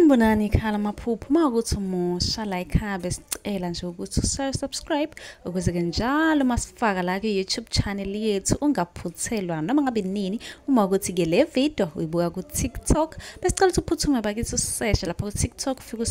Sanibonani khala maphupho makuthi umusha la ekhaya sicela nje ukuthi subscribe ukuze ke njalo masifaka la ku YouTube channel yethu ungaphuthelwa noma ngabe nini uma ukuthi ke le video uyibuka ku TikTok besicela ukuthi uphuthume bakithi usearch lapha ku TikTok ufike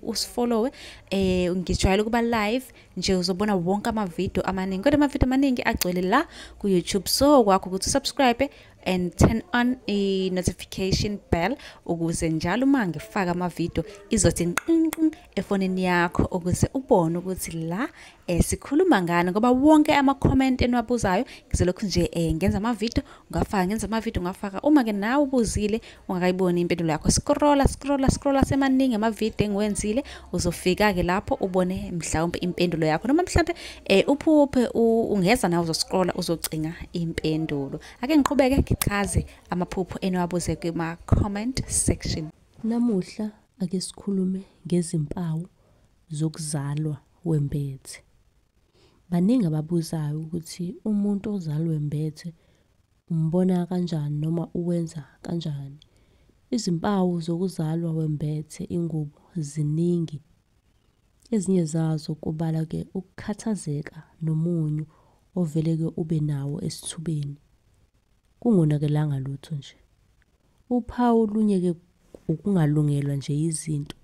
usifollow ngijwayele kuba live nje uzobona wonke ama video amaningi kodwa ama video amaningi agcwele la ku YouTube so kwakho ukuthi subscribe and turn on a notification bell ukuze njalo uma ngifaka ama video izothi nqinqi efonini yakho ukuze ubone ukuthi la sikhuluma ngani ngoba wonke ama comment enwabuzayo ngizolokhu nje ngenza ama video ngafaka uma ke nawe ubuzile ungakayiboni impendulo yakho scrolla semaningi ama video engiwenzile uzofika ke lapho ubone mhlawumbe impendulo yakho noma mhlawumbe uphuphe ungeza nawe uzoscrolla uzocinga impendulo ake ngiqhubeke ngichaze amaphupho enwabuze kuma comment section. Namuhla ake sikhulume ngezimpawu zokuzalwa wembethe. Baningi ababuzayo ukuthi umuntu ozalwe wembethe umbona kanjani noma uwenza kanjani. Izimpawu zokuzalwa wembethe ingubo ziningi. Ezinye zazo kubala ke ukukhathazeka nomunyu ovele ke ube nawo esithubeni. Kungonakelanga lutho nje. Uphawu lunye ke ukungalungelwa nje izinto.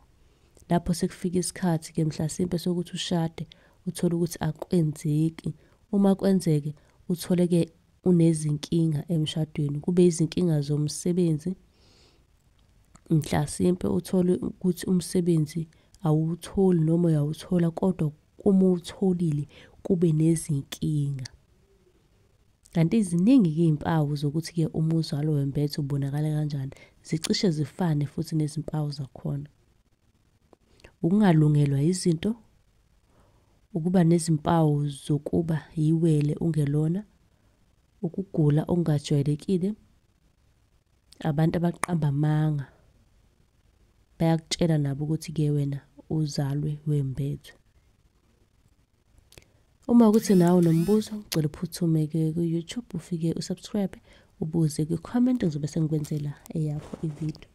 Lapho sekufika isikhathi ke mhlasimpe sokuthi ushade uthola ukuthi akwenzeki. Uma kwenzeke uthole ke unezinkinga emshadweni kube izinkinga zomsebenzi. Mhlasimpe uthole ukuthi umsebenzi awutholi noma uyawuthola kodwa uma utholile kube nezinkinga. Kanti iziningi ke izimpawu zokuthi ke umuzalo wembethe ubonakala kanjani zicishe zifane futhi nezimpawu zakhona. Ukungalungelwa izinto, ukuba nezimpawu zokuba yiwele ungelona, ukugula okungajwayelekile, abantu abaqamba amanga bayakutshela nabo ukuthi ke wena uzalwe wembethe. Uma ukuthi nawe nombuzo ngicela uphuthume ke ku YouTube ufike usubscribe ubuze ku comment ngizobe sengikwenzela eyakho ivideo.